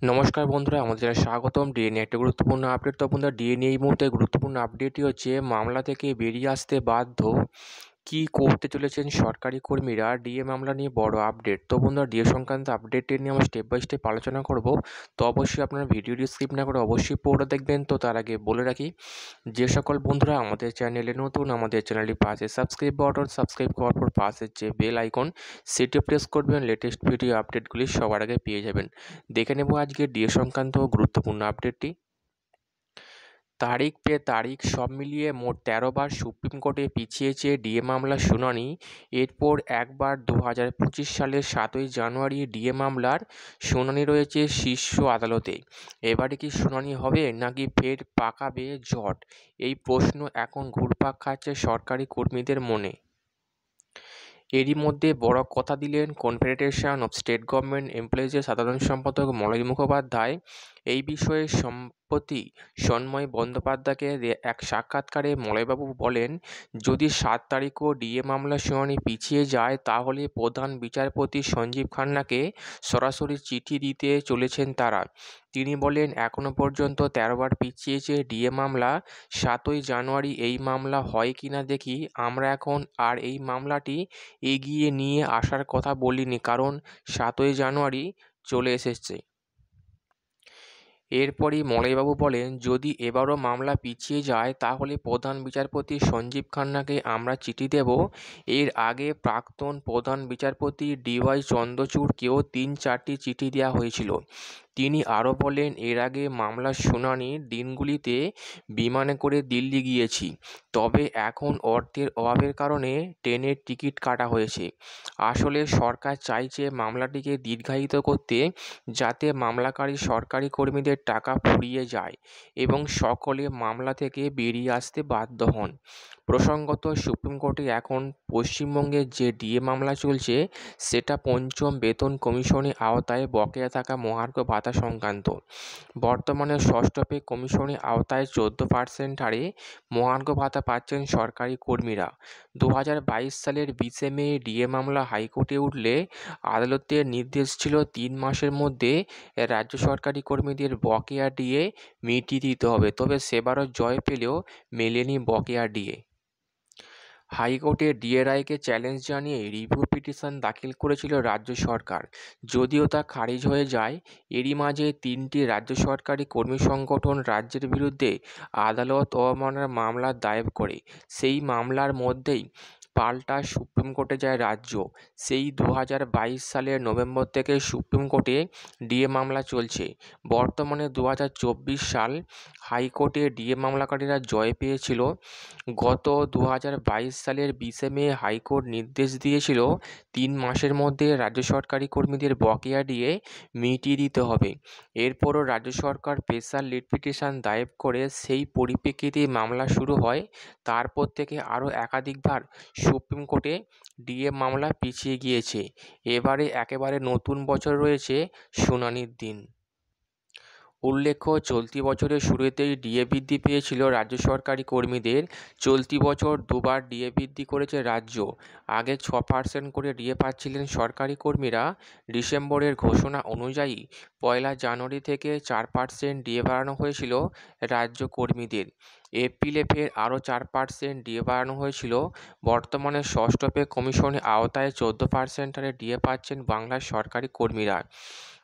নমস্কার বন্ধুরা, আমাদের স্বাগতম। ডিএ নিয়ে একটা গুরুত্বপূর্ণ আপডেট। তো বন্ধুরা, ডিএ নিয়ে এই মুহূর্তে গুরুত্বপূর্ণ আপডেটটি হচ্ছে মামলা থেকে বেরিয়ে আসতে বাধ্য, কি করতে চলেছেন সরকারি কর্মীরা। ডিএ মামলা নিয়ে বড় আপডেট। তো বন্ধুরা, ডিএ সংক্রান্ত আপডেটটি নিয়ে আমরা স্টেপ বাই স্টেপ আলোচনা করব। তো অবশ্যই আপনারা ভিডিওটি স্কিপ না করে অবশ্যই পুরোটা দেখবেন। তো তার আগে বলে রাখি, যে সকল বন্ধুরা আমাদের চ্যানেলে নতুন, আমাদের চ্যানেলটি পাশে সাবস্ক্রাইব বাটন, সাবস্ক্রাইব করার পর পাশের যে বেল আইকন সেটি প্রেস করবেন, লেটেস্ট ভিডিও আপডেটগুলি সবার আগে পেয়ে যাবেন। দেখে নেব আজকে ডিএ সংক্রান্ত গুরুত্বপূর্ণ আপডেটটি। তারিখ পে তারিখ সব মিলিয়ে মোট ১৩ বার সুপ্রিম কোর্টে পিছিয়েছে ডিএ মামলার শুনানি। এরপর একবার ২০২৫ সালের ৭ই জানুয়ারি ডিএ মামলার শুনানি রয়েছে শীর্ষ আদালতে। এবারে কি শুনানি হবে নাকি ফের পাকাবে জট? এই প্রশ্ন এখন ঘুরপাক খাচ্ছে সরকারি কর্মীদের মনে। এরই মধ্যে বড় কথা দিলেন কনফেডারেশন অফ স্টেট গভর্নমেন্ট এমপ্লয়িজের সাধারণ সম্পাদক মলয় মুখোপাধ্যায়। এই বিষয়ে সম্প্রতি সন্ময় বন্দ্যোপাধ্যায়কে এক সাক্ষাৎকারে মলয়বাবু বলেন, যদি ৭ তারিখও ডিএ মামলার শুনানি পিছিয়ে যায় তাহলে প্রধান বিচারপতি সঞ্জীব খান্নাকে সরাসরি চিঠি দিতে চলেছেন তারা। তিনি বলেন, এখনও পর্যন্ত ১৩ বার পিছিয়েছে ডিএ মামলা। ৭ই জানুয়ারি এই মামলা হয় কিনা দেখি। আমরা এখন আর এই মামলাটি এগিয়ে নিয়ে আসার কথা বলিনি, কারণ ৭ই জানুয়ারি চলে এসেছে। এরপরই মলয়বাবু বলেন, যদি এবারও মামলা পিছিয়ে যায় তাহলে প্রধান বিচারপতি সঞ্জীব খান্নাকে আমরা চিঠি দেব। এর আগে প্রাক্তন প্রধান বিচারপতি ডিওয়াই চন্দ্রচূড়কেও ৩-৪টি চিঠি দেওয়া হয়েছিল। তিনি আরও বলেন, এর আগে মামলার শুনানির দিনগুলিতে বিমানে করে দিল্লি গিয়েছি, তবে এখন অর্থের অভাবের কারণে ট্রেনের টিকিট কাটা হয়েছে। আসলে সরকার চাইছে মামলাটিকে দীর্ঘায়িত করতে, যাতে মামলাকারী সরকারি কর্মীদের টাকা ফুরিয়ে যায় এবং সকলে মামলা থেকে বেরিয়ে আসতে বাধ্য হন। প্রসঙ্গত, সুপ্রিম কোর্টে এখন পশ্চিমবঙ্গের যে ডিএ মামলা চলছে সেটা পঞ্চম বেতন কমিশনের আওতায় বকেয়া থাকা মহার্ঘ ভাতা সংক্রান্ত। বর্তমানে ষষ্ঠ পে কমিশনের আওতায় 14% হারে মহার্ঘ ভাতা পাচ্ছেন সরকারি কর্মীরা। ২০২২ সালের ২০শে মে ডিএ মামলা হাইকোর্টে উঠলে আদালতের নির্দেশ ছিল ৩ মাসের মধ্যে রাজ্য সরকারি কর্মীদের বকেয়া ডিএ মিটিয়ে দিতে হবে। তবে সেবারও জয় পেলেও মেলেনি বকেয়া ডিএ। হাইকোর্টের ডিএ রায়কে চ্যালেঞ্জ জানিয়ে রিভিউ পিটিশন দাখিল করেছিল রাজ্য সরকার, যদিও তা খারিজ হয়ে যায়। এরই মাঝে 3টি রাজ্য সরকারি কর্মী সংগঠন রাজ্যের বিরুদ্ধে আদালত অবমাননার মামলা দায়ের করে। সেই মামলার মধ্যেই পাল্টা সুপ্রিম কোর্টে যায় রাজ্য। সেই ২০২২ সালের নভেম্বর থেকে সুপ্রিম কোর্টে ডিএ মামলা চলছে। বর্তমানে ২০২৪ সাল হাইকোর্টে ডিএ মামলাকারীরা জয় পেয়েছিল। গত ২০২২ সালের ২০শে মে হাইকোর্ট নির্দেশ দিয়েছিল ৩ মাসের মধ্যে রাজ্য সরকারি কর্মীদের বকেয়া ডিএ মিটিয়ে দিতে হবে। এরপরও রাজ্য সরকার স্পেশাল লিট পিটিশন দায়ের করে সেই পরিপ্রেক্ষিতে মামলা শুরু হয়। তারপর থেকে আরও একাধিকবার সুপ্রিম কোর্টে ডিএ মামলা পিছিয়ে গিয়েছে। এবারে একেবারে নতুন বছর রয়েছে শুনানির দিন। উল্লেখ্য, চলতি বছরের শুরুতেই ডিএ বৃদ্ধি পেয়েছিল রাজ্য সরকারি কর্মীদের। চলতি বছর দুবার ডিএ বৃদ্ধি করেছে রাজ্য। আগে 6% করে ডিএ পাচ্ছিলেন সরকারি কর্মীরা। ডিসেম্বরের ঘোষণা অনুযায়ী 1 জানুয়ারি থেকে 4% ডিএ বাড়ানো হয়েছিল রাজ্য কর্মীদের। এপ্রিলে ফের আরও 4% ডিএ বাড়ানো হয়েছিল। বর্তমানে ষষ্ঠ পে কমিশনের আওতায় 14% হারে ডিএ পাচ্ছেন বাংলার সরকারি কর্মীরা।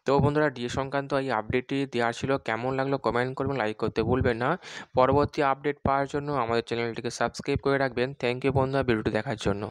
তো বন্ধুরা, ডিএ সংক্রান্ত এই আপডেটটি দেওয়ার ছিল। কেমন লাগলো কমেন্ট করবেন, লাইক করতে ভুলবেন না। পরবর্তী আপডেট পাওয়ার জন্য আমাদের চ্যানেলটিকে সাবস্ক্রাইব করে রাখবেন। থ্যাংক ইউ বন্ধুরা ভিডিওটি দেখার জন্য।